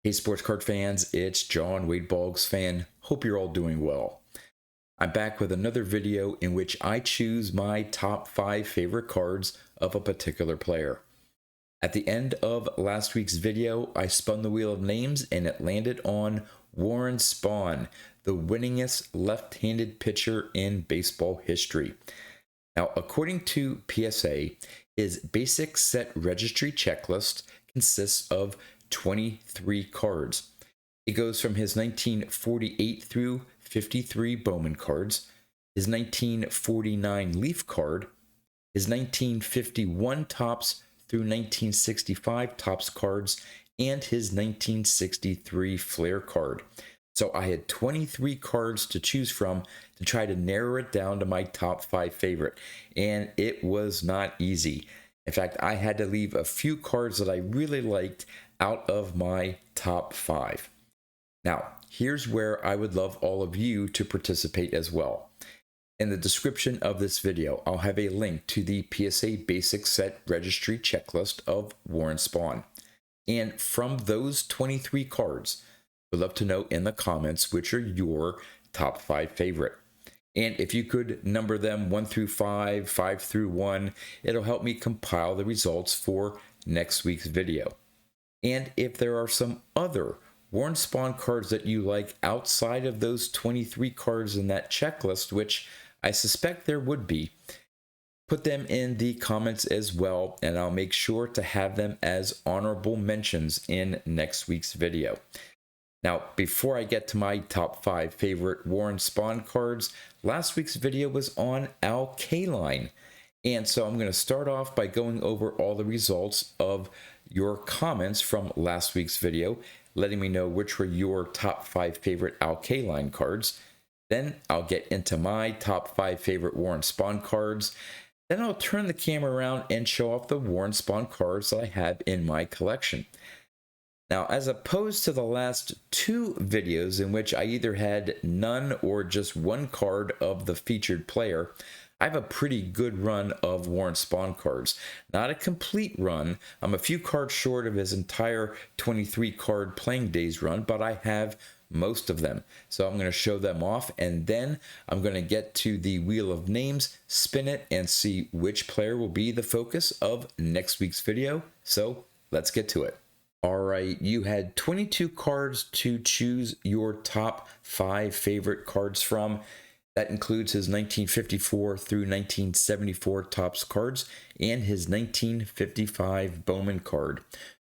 Hey, sports card fans, it's John Wade Boggs fan. Hope you're all doing well. I'm back with another video in which I choose my top 5 favorite cards of a particular player. At the end of last week's video, I spun the wheel of names and it landed on Warren Spahn, the winningest left-handed pitcher in baseball history. Now, according to PSA, his basic set registry checklist consists of 23 cards. It goes from his 1948 through 53 Bowman cards, his 1949 Leaf card, his 1951 Topps through 1965 Topps cards, and his 1963 Flair card. So I had 23 cards to choose from to try to narrow it down to my top 5 favorite, and it was not easy. In fact, I had to leave a few cards that I really liked out of my top 5. Now, here's where I would love all of you to participate as well. In the description of this video, I'll have a link to the PSA Basic Set Registry Checklist of Warren Spahn. And from those 23 cards, I'd love to know in the comments which are your top 5 favorite. And if you could number them 1 through 5, 5 through 1, it'll help me compile the results for next week's video. And if there are some other Warren Spahn cards that you like outside of those 23 cards in that checklist, which I suspect there would be, put them in the comments as well, and I'll make sure to have them as honorable mentions in next week's video. Now, before I get to my top 5 favorite Warren Spahn cards, last week's video was on Al Kaline. And so I'm going to start off by going over all the results of your comments from last week's video, letting me know which were your top 5 favorite Al Kaline cards. Then I'll get into my top 5 favorite Warren Spahn cards. Then I'll turn the camera around and show off the Warren Spahn cards that I have in my collection. Now, as opposed to the last 2 videos in which I either had none or just one card of the featured player, I have a pretty good run of Warren Spahn cards. Not a complete run. I'm a few cards short of his entire 23 card playing days run, but I have most of them. So I'm going to show them off, and then I'm going to get to the wheel of names, spin it, and see which player will be the focus of next week's video. So let's get to it. All right, you had 22 cards to choose your top 5 favorite cards from. That includes his 1954 through 1974 Topps cards and his 1955 Bowman card.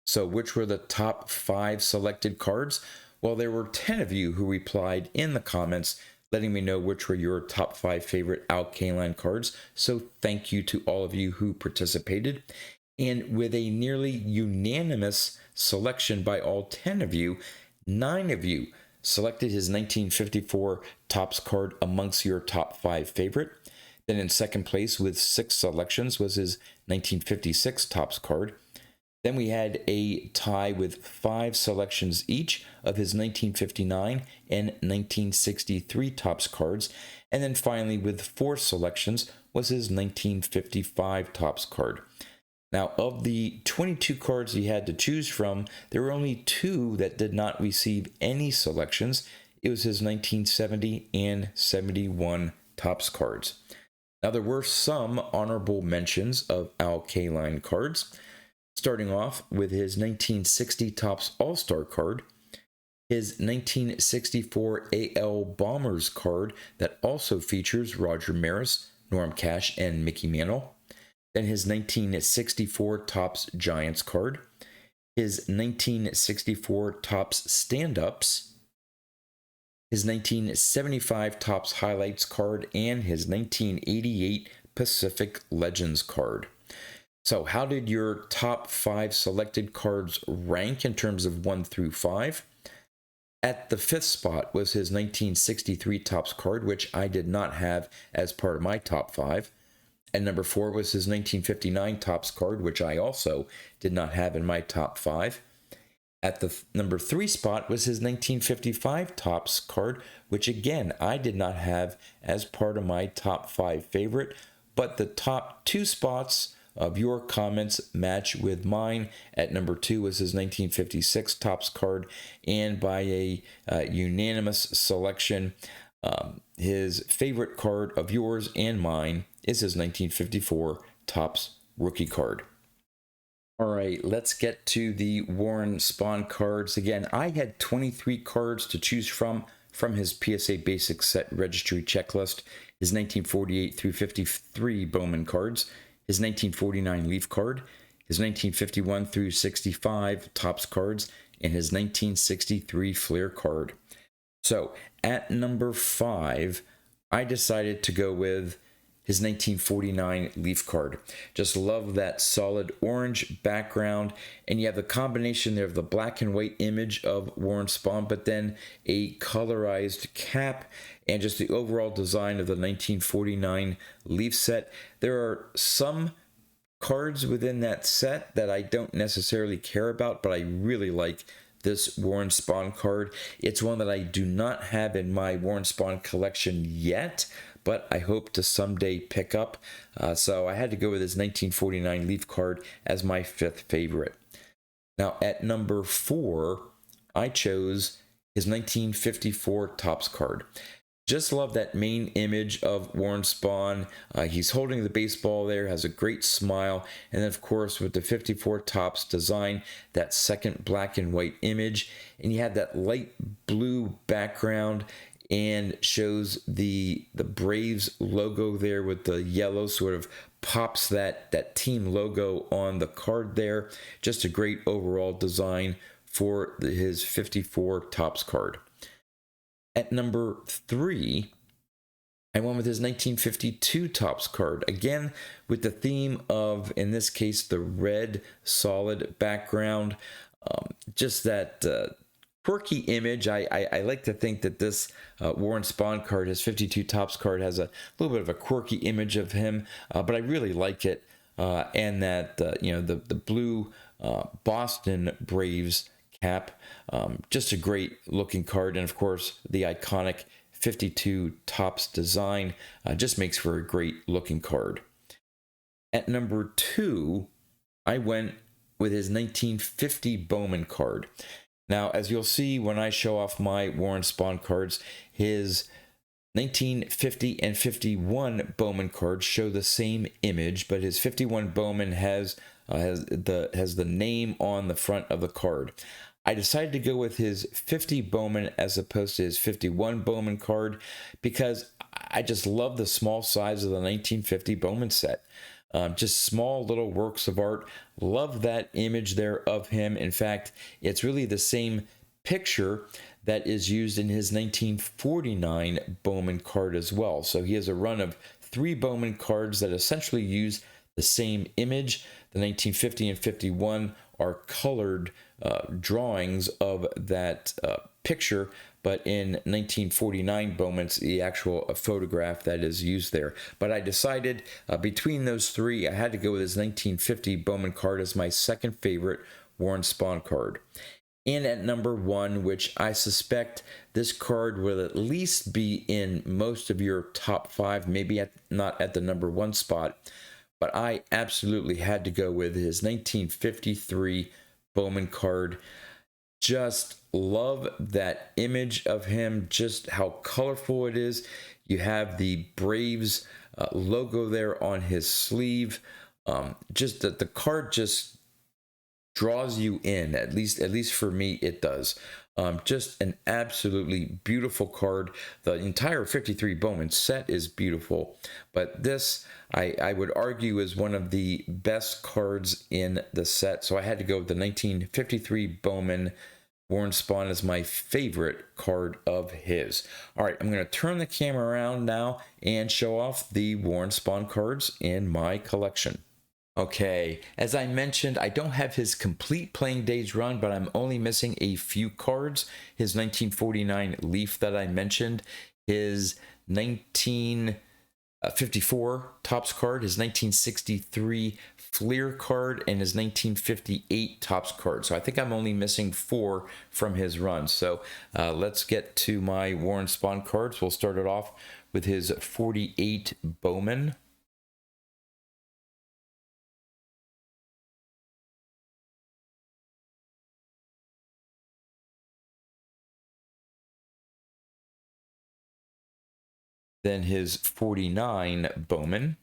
So which were the top 5 selected cards? Well, there were 10 of you who replied in the comments letting me know which were your top 5 favorite Al Kaline cards. So thank you to all of you who participated. And with a nearly unanimous selection by all 10 of you, 9 of you selected his 1954 Topps card amongst your top 5 favorite. Then in second place with 6 selections was his 1956 Topps card. Then we had a tie with 5 selections each of his 1959 and 1963 Topps cards. And then finally with 4 selections was his 1955 Topps card. Now, of the 22 cards he had to choose from, there were only 2 that did not receive any selections. It was his 1970 and 71 Topps cards. Now, there were some honorable mentions of Al Kaline cards, starting off with his 1960 Topps All-Star card, his 1964 AL Bombers card that also features Roger Maris, Norm Cash, and Mickey Mantle. Then his 1964 Topps Giants card, his 1964 Topps Stand-Ups, his 1975 Topps Highlights card, and his 1988 Pacific Legends card. So how did your top 5 selected cards rank in terms of 1 through 5? At the 5th spot was his 1963 Topps card, which I did not have as part of my top 5. And number 4 was his 1959 Topps card, which I also did not have in my top 5. At the number 3 spot was his 1955 Topps card, which again, I did not have as part of my top 5 favorite. But the top 2 spots of your comments match with mine. At number 2 was his 1956 Topps card, and by a unanimous selection, his favorite card of yours and mine is his 1954 Topps rookie card. All right, let's get to the Warren Spahn cards. Again, I had 23 cards to choose from his PSA Basic Set Registry checklist, his 1948 through 53 Bowman cards, his 1949 Leaf card, his 1951 through 65 Topps cards, and his 1963 Flair card. So at number 5, I decided to go with his 1949 Leaf card. Just love that solid orange background, and you have the combination there of the black and white image of Warren Spahn, but then a colorized cap, and just the overall design of the 1949 Leaf set. There are some cards within that set that I don't necessarily care about, but I really like this Warren Spahn card. It's one that I do not have in my Warren Spahn collection yet, but I hope to someday pick up. So I had to go with his 1949 Leaf card as my 5th favorite. Now at number 4, I chose his 1954 Topps card. Just love that main image of Warren Spahn. He's holding the baseball there, has a great smile, and then of course with the 54 Topps design, that second black and white image, and you have that light blue background and shows the Braves logo there with the yellow, sort of pops that team logo on the card there. Just a great overall design for his 54 Topps card. At number 3, I went with his 1952 Topps card, again with the theme of, in this case, the red solid background. Just that quirky image. I like to think that this Warren Spahn card, his 52 Topps card, has a little bit of a quirky image of him, but I really like it. And that, the blue Boston Braves cap, just a great looking card. And of course, the iconic 52 Topps design just makes for a great looking card. At number 2, I went with his 1950 Bowman card. Now, as you'll see when I show off my Warren Spahn cards, his 1950 and 51 Bowman cards show the same image, but his 51 Bowman has the name on the front of the card. I decided to go with his 50 Bowman as opposed to his 51 Bowman card because I just love the small size of the 1950 Bowman set. Just small little works of art. Love that image there of him. In fact, it's really the same picture that is used in his 1949 Bowman card as well. So he has a run of 3 Bowman cards that essentially use the same image. The 1950 and 51 are colored drawings of that picture, but in 1949 Bowman, it's the actual photograph that is used there. But I decided between those 3, I had to go with his 1950 Bowman card as my second favorite Warren Spahn card. And at number 1, which I suspect this card will at least be in most of your top 5, maybe not at the number 1 spot, but I absolutely had to go with his 1953 Bowman card. Just love that image of him, just how colorful it is. You have the Braves logo there on his sleeve. Just that the card just draws you in, at least for me it does. Just an absolutely beautiful card. The entire 53 Bowman set is beautiful, but this I would argue is one of the best cards in the set. So I had to go with the 1953 Bowman Warren Spahn as my favorite card of his. All right, I'm going to turn the camera around now and show off the Warren Spahn cards in my collection. Okay, as I mentioned, I don't have his complete playing days run, but I'm only missing a few cards. His 1949 Leaf that I mentioned, his 1954 Topps card, his 1963 Fleer card, and his 1958 Topps card. So I think I'm only missing 4 from his run. So let's get to my Warren Spahn cards. We'll start it off with his 48 Bowman. Then his 49 Bowman.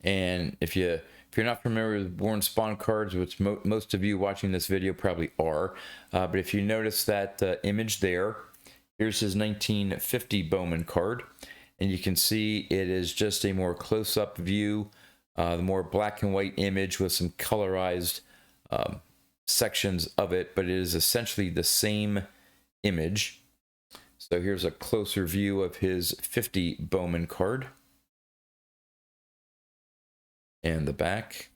And if you're not familiar with Warren Spahn cards, which most of you watching this video probably are, but if you notice that image there, here's his 1950 Bowman card, and you can see it is just a more close-up view, the more black and white image with some colorized sections of it, but it is essentially the same image. So here's a closer view of his 50 Bowman card. And the back.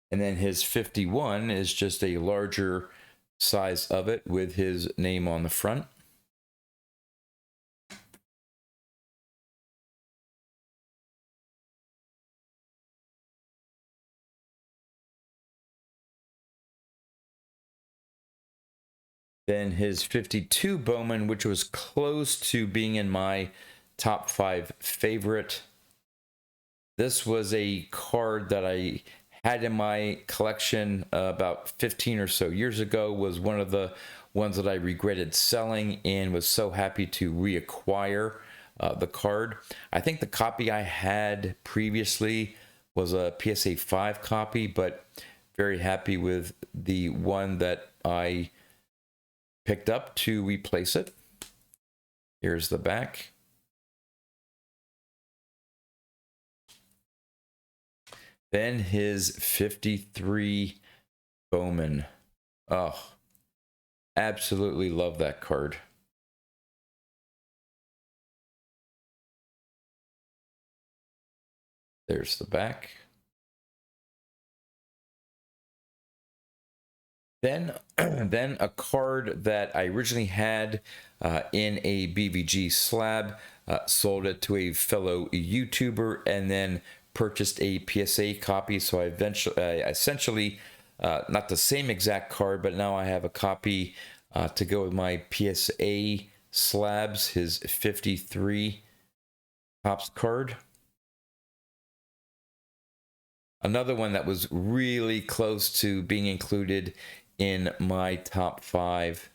And then his 51 is just a larger size of it with his name on the front. Then his 52 Bowman, which was close to being in my top 5 favorite. This was a card that I had in my collection about 15 or so years ago. Was one of the ones that I regretted selling and was so happy to reacquire the card. I think the copy I had previously was a PSA 5 copy, but very happy with the one that I picked up to replace it. Here's the back. Then his 53 Bowman. Oh, absolutely love that card. There's the back. Then, then a card that I originally had in a BVG slab, sold it to a fellow YouTuber, and then purchased a PSA copy. So I essentially, not the same exact card, but now I have a copy to go with my PSA slabs, his 53 Topps card. Another one that was really close to being included in my top 5.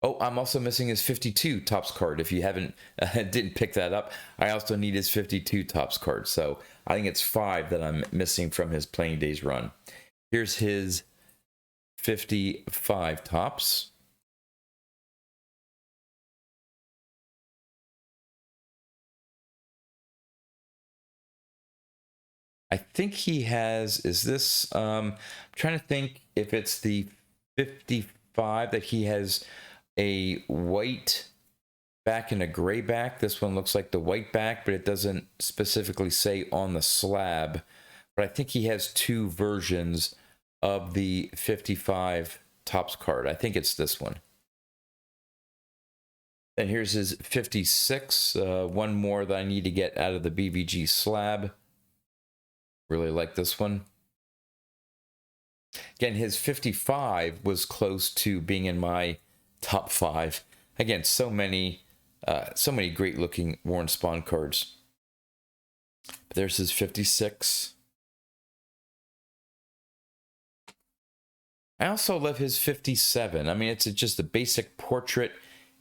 Oh, I'm also missing his 52 Topps card. If you haven't didn't pick that up, I also need his 52 Topps card. So I think it's 5 that I'm missing from his playing days run. Here's his 55 Topps. I think he has, is this, I'm trying to think if it's the 55 that he has a white back and a gray back. This one looks like the white back, but it doesn't specifically say on the slab. But I think he has 2 versions of the 55 Topps card. I think it's this one. And here's his 56, one more that I need to get out of the BVG slab. Really like this one. Again, his 55 was close to being in my top 5. Again, so many great looking Warren Spahn cards. But there's his 56. I also love his 57. I mean, it's just a basic portrait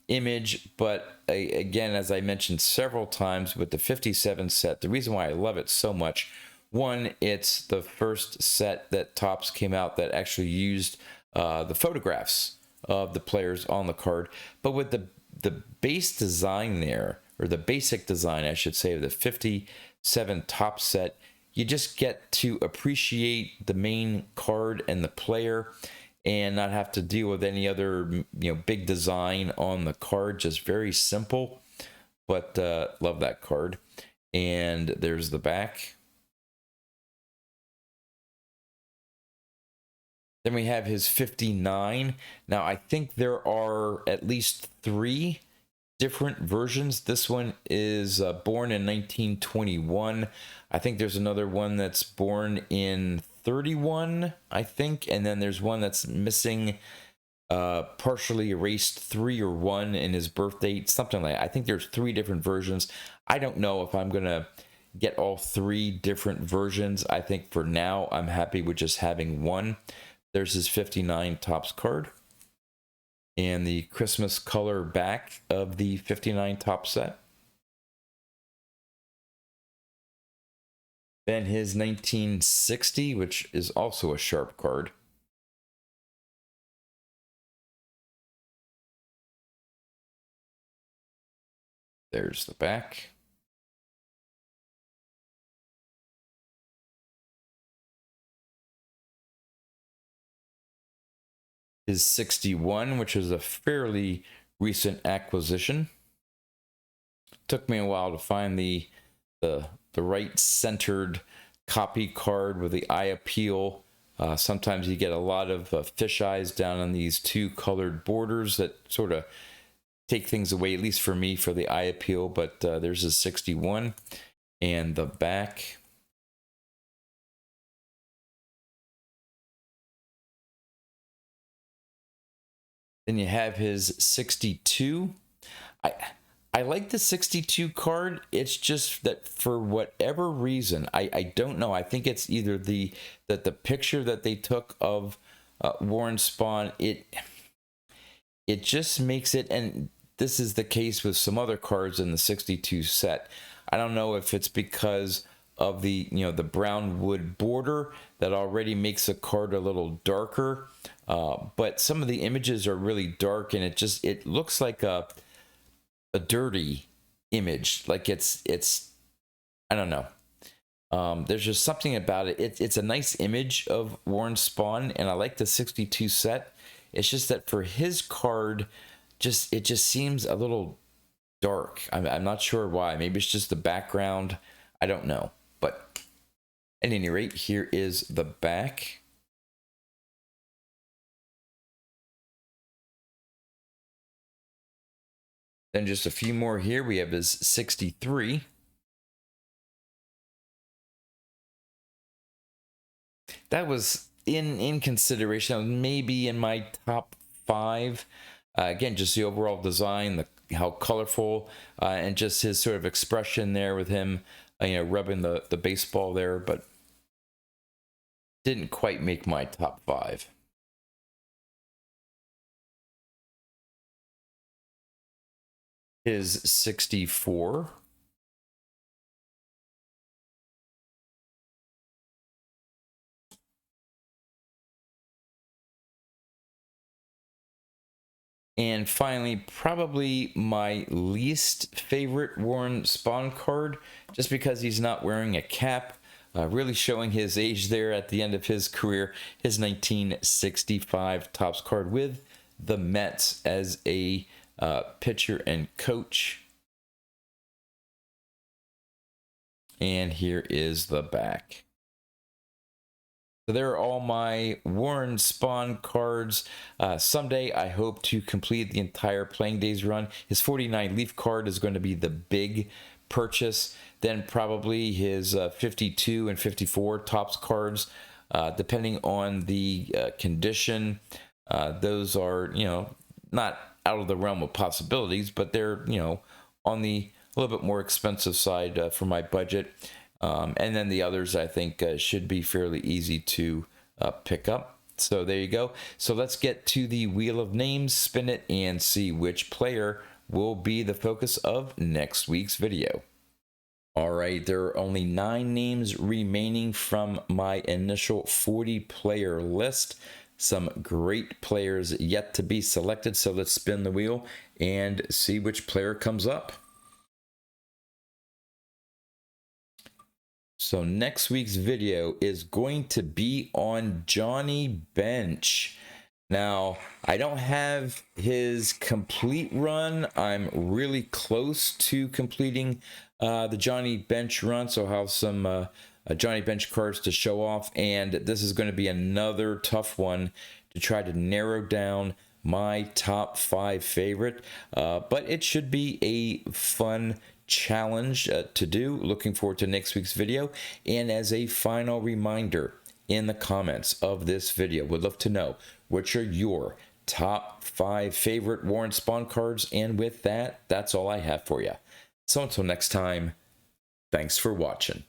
image, but again, as I mentioned several times with the 57 set, the reason why I love it so much, one, it's the first set that Topps came out that actually used the photographs of the players on the card. But with the base design there, or the basic design, I should say, of the 57 Topps set, you just get to appreciate the main card and the player and not have to deal with any other big design on the card. Just very simple, but love that card. And there's the back. Then we have his 59. Now, I think there are at least 3 different versions. This one is born in 1921. I think there's another one that's born in 31, I think. And then there's one that's missing partially erased 3 or 1 in his birth date, something like that. I think there's 3 different versions. I don't know if I'm gonna get all 3 different versions. I think for now I'm happy with just having one. There's his 59 Topps card and the Christmas color back of the 59 Topps set. Then his 1960, which is also a sharp card. There's the back. His 61, which is a fairly recent acquisition. Took me a while to find the right centered copy card with the eye appeal. Sometimes you get a lot of fisheyes down on these 2 colored borders that sort of take things away, at least for me, for the eye appeal. But there's a 61 and the back. Then you have his 62. I like the 62 card. It's just that for whatever reason, I don't know. I think it's either the picture that they took of Warren Spahn, it just makes it, and this is the case with some other cards in the 62 set. I don't know if it's because of the the brown wood border that already makes a card a little darker, but some of the images are really dark, and it looks like a dirty image. Like it's I don't know. There's just something about it. It's a nice image of Warren Spahn, and I like the 62 set. It's just that for his card, it just seems a little dark. I'm not sure why. Maybe it's just the background. I don't know. But at any rate, here is the back. Then just a few more here. We have his 63. That was in consideration, maybe in my top 5. Again, just the overall design, how colorful, and just his sort of expression there with him, rubbing the baseball there, but didn't quite make my top 5. His 64. And finally, probably my least favorite Warren Spahn card, just because he's not wearing a cap, really showing his age there at the end of his career, his 1965 Topps card with the Mets as a pitcher and coach. And here is the back. So there are all my Warren Spahn cards. Someday I hope to complete the entire Playing Days run. His 49 Leaf card is going to be the big purchase. Then probably his 52 and 54 Topps cards, depending on the condition. Those are, not out of the realm of possibilities, but they're, on the a little bit more expensive side for my budget. And then the others, I think, should be fairly easy to pick up. So there you go. So let's get to the wheel of names, spin it, and see which player will be the focus of next week's video. All right, there are only 9 names remaining from my initial 40-player list. Some great players yet to be selected. So let's spin the wheel and see which player comes up. So next week's video is going to be on Johnny Bench. Now, I don't have his complete run. I'm really close to completing the Johnny Bench run, so I'll have some Johnny Bench cards to show off, and this is going to be another tough one to try to narrow down my top 5 favorite, but it should be a fun challenge to do. Looking forward to next week's video. And as a final reminder, in the comments of this video, would love to know which are your top 5 favorite Warren Spahn cards. And with that, that's all I have for you. So until next time, thanks for watching.